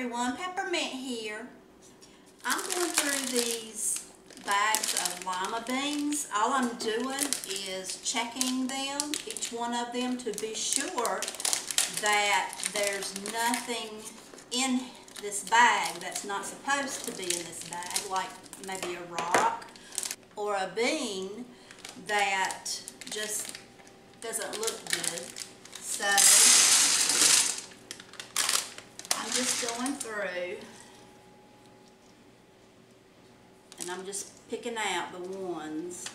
everyone, Peppermint here. I'm going through these bags of Lima beans. All I'm doing is checking them, each one of them, to be sure that there's nothing in this bag that's not supposed to be in this bag, like maybe a rock or a bean that just doesn't look good. So I'm just going through and I'm just picking out the ones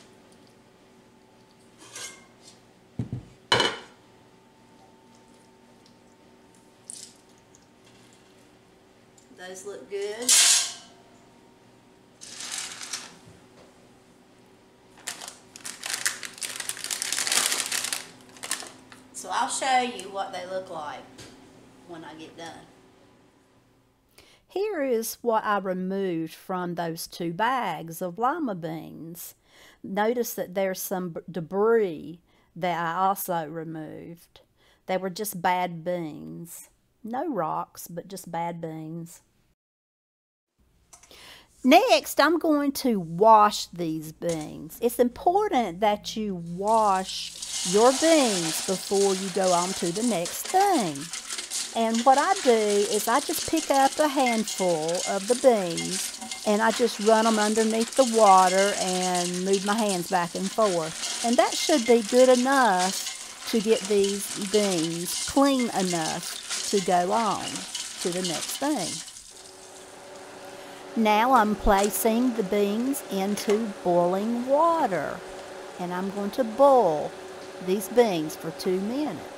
those look good. So I'll show you what they look like when I get done. Here is what I removed from those 2 bags of Lima beans. Notice that there's some debris that I also removed. They were just bad beans. No rocks, but just bad beans. Next, I'm going to wash these beans. It's important that you wash your beans before you go on to the next thing. And what I do is I just pick up a handful of the beans and I just run them underneath the water and move my hands back and forth. And that should be good enough to get these beans clean enough to go on to the next thing. Now I'm placing the beans into boiling water and I'm going to boil these beans for 2 minutes.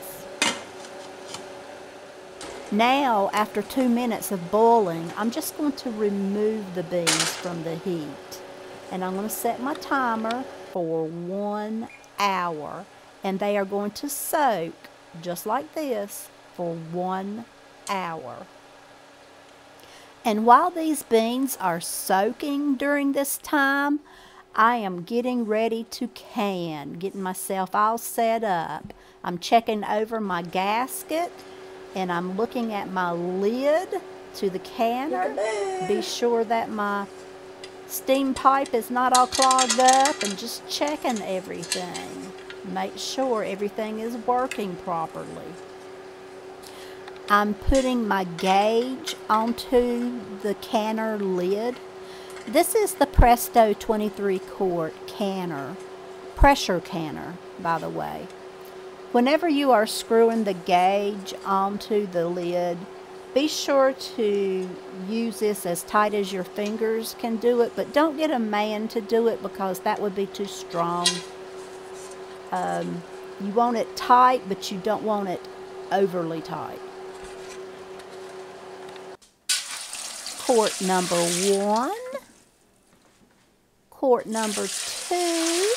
Now, after 2 minutes of boiling, I'm just going to remove the beans from the heat. And I'm going to set my timer for 1 hour. And they are going to soak, just like this, for 1 hour. And while these beans are soaking during this time, I am getting ready to can, getting myself all set up. I'm checking over my gasket. And I'm looking at my lid to the canner. Be sure that my steam pipe is not all clogged up and just checking everything. Make sure everything is working properly. I'm putting my gauge onto the canner lid. This is the Presto 23 quart canner, pressure canner, by the way. Whenever you are screwing the gauge onto the lid, be sure to use this as tight as your fingers can do it, but don't get a man to do it because that would be too strong. You want it tight, but you don't want it overly tight. Quart number 1, quart number 2,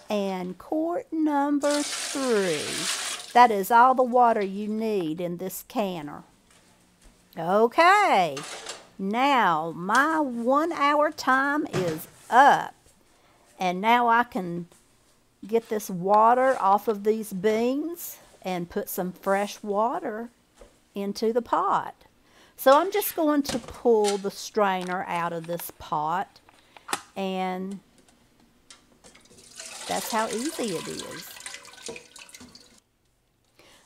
and quart number 3. That is all the water you need in this canner. Okay, now my 1 hour time is up. And now I can get this water off of these beans and put some fresh water into the pot. So I'm just going to pull the strainer out of this pot, and that's how easy it is.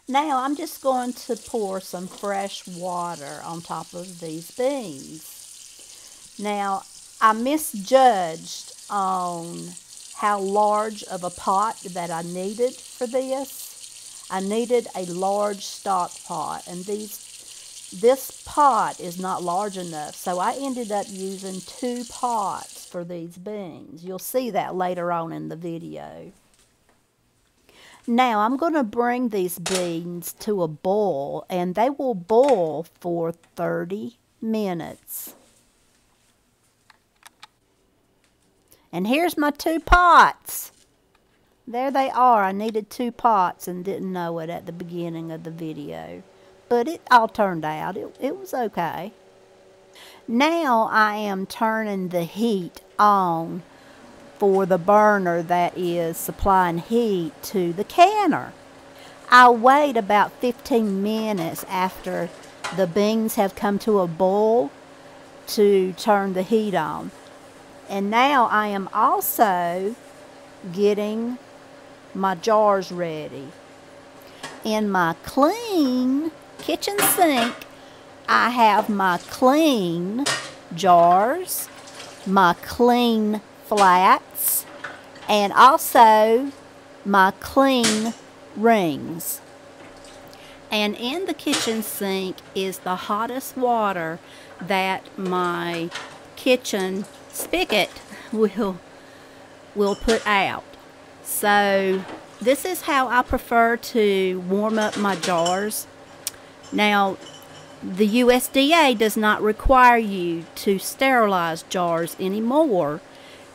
Now I'm just going to pour some fresh water on top of these beans. Now I misjudged on how large of a pot that I needed for this. I needed a large stock pot, and this pot is not large enough, so I ended up using 2 pots for these beans. You'll see that later on in the video. Now I'm going to bring these beans to a boil, and they will boil for 30 minutes. And here's my 2 pots. There they are. I needed 2 pots and didn't know it at the beginning of the video. But it all turned out. It was okay. Now I am turning the heat on for the burner that is supplying heat to the canner. I'll wait about 15 minutes after the beans have come to a boil to turn the heat on. And now I am also getting my jars ready. In my clean kitchen sink, I have my clean jars, my clean flats, and also my clean rings. And in the kitchen sink is the hottest water that my kitchen spigot will put out. So this is how I prefer to warm up my jars. Now, the USDA does not require you to sterilize jars anymore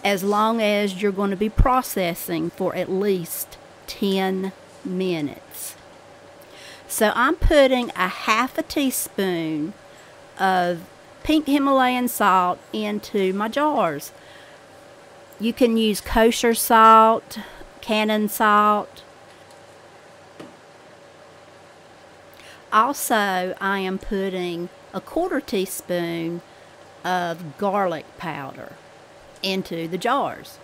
as long as you're going to be processing for at least 10 minutes. So I'm putting a half a teaspoon of pink Himalayan salt into my jars. You can use kosher salt, Canon salt. Also, I am putting a 1/4 teaspoon of garlic powder into the jars.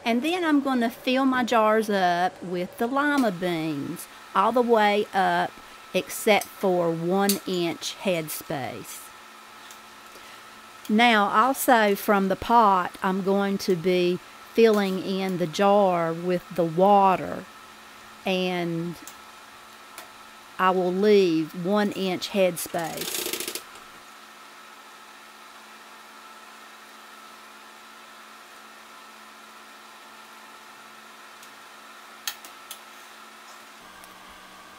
And then I'm going to fill my jars up with the Lima beans all the way up except for 1 inch headspace. Now also from the pot, I'm going to be filling in the jar with the water, and I will leave 1 inch headspace.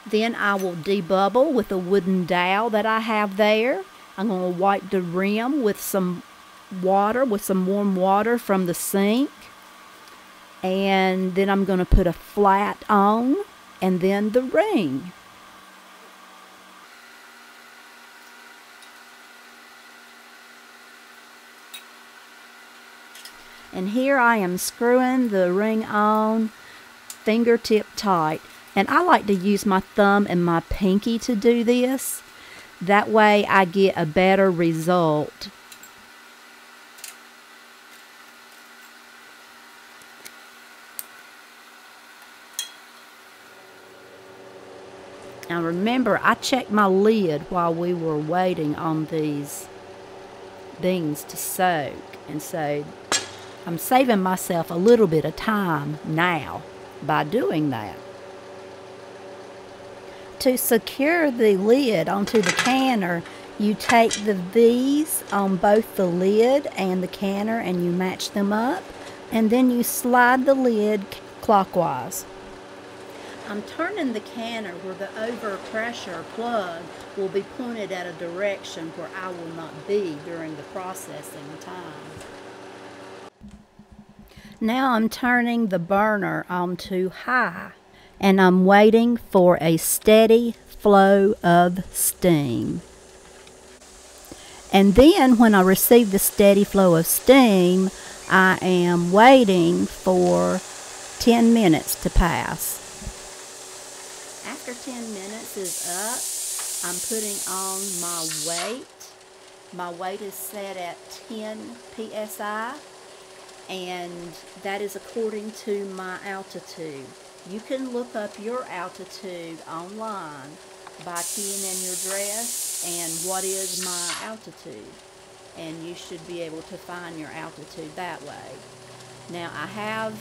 Then I will debubble with a wooden dowel that I have there. I'm going to wipe the rim with some water, with some warm water from the sink. And then I'm going to put a flat on, and then the ring. And here I am screwing the ring on fingertip tight. And I like to use my thumb and my pinky to do this. That way I get a better result. Now remember, I checked my lid while we were waiting on these beans to soak. And so I'm saving myself a little bit of time now by doing that. To secure the lid onto the canner, you take the V's on both the lid and the canner and you match them up, and then you slide the lid clockwise. I'm turning the canner where the overpressure plug will be pointed at a direction where I will not be during the processing time. Now I'm turning the burner onto high, and I'm waiting for a steady flow of steam. And then when I receive the steady flow of steam, I am waiting for 10 minutes to pass. After 10 minutes is up, I'm putting on my weight. My weight is set at 10 psi, and that is according to my altitude. You can look up your altitude online by keying in your dress and what is my altitude, and you should be able to find your altitude that way. Now I have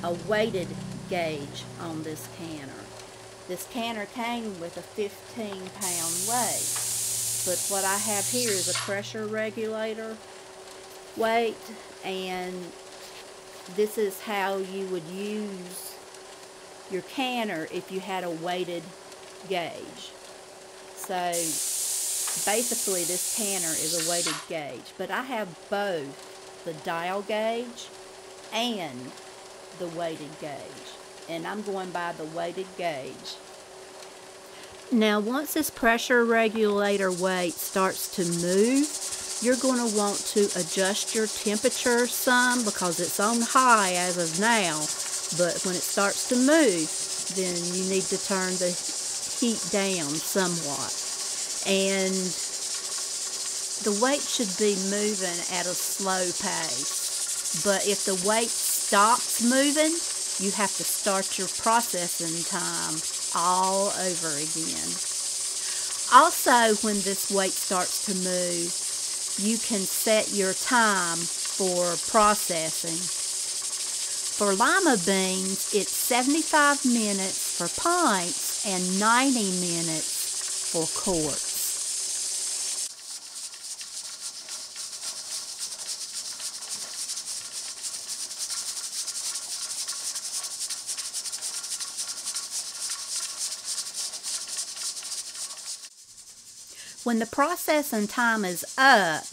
a weighted gauge on this canner. This canner came with a 15-pound weight, but what I have here is a pressure regulator weight, and this is how you would use your canner if you had a weighted gauge. So basically this canner is a weighted gauge, but I have both the dial gauge and the weighted gauge, and I'm going by the weighted gauge. Now once this pressure regulator weight starts to move, you're going to want to adjust your temperature some because it's on high as of now. But when it starts to move, then you need to turn the heat down somewhat. And the weight should be moving at a slow pace. But if the weight stops moving, you have to start your processing time all over again. Also, when this weight starts to move, you can set your time for processing. For lima beans, it's 75 minutes for pints and 90 minutes for quarts. When the processing time is up,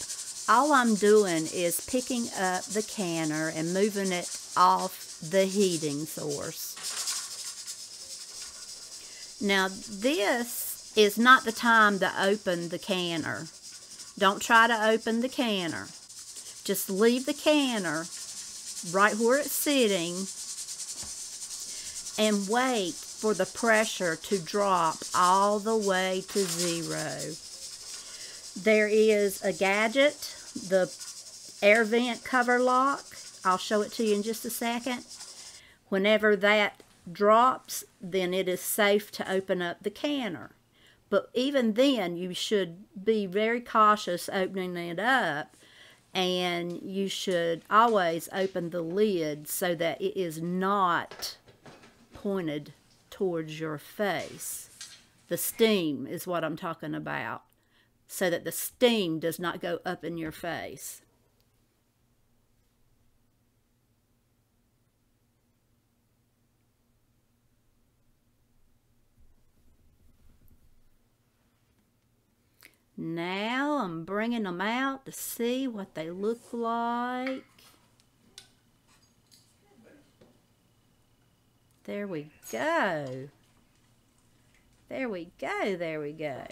all I'm doing is picking up the canner and moving it off the heating source. Now this is not the time to open the canner. Don't try to open the canner. Just leave the canner right where it's sitting and wait for the pressure to drop all the way to 0. There is a gadget, the air vent cover lock. I'll show it to you in just a second. Whenever that drops, then it is safe to open up the canner. But even then, you should be very cautious opening it up, and you should always open the lid so that it is not pointed towards your face. The steam is what I'm talking about, so that the steam does not go up in your face. Now I'm bringing them out to see what they look like. There we go. There we go, there we go.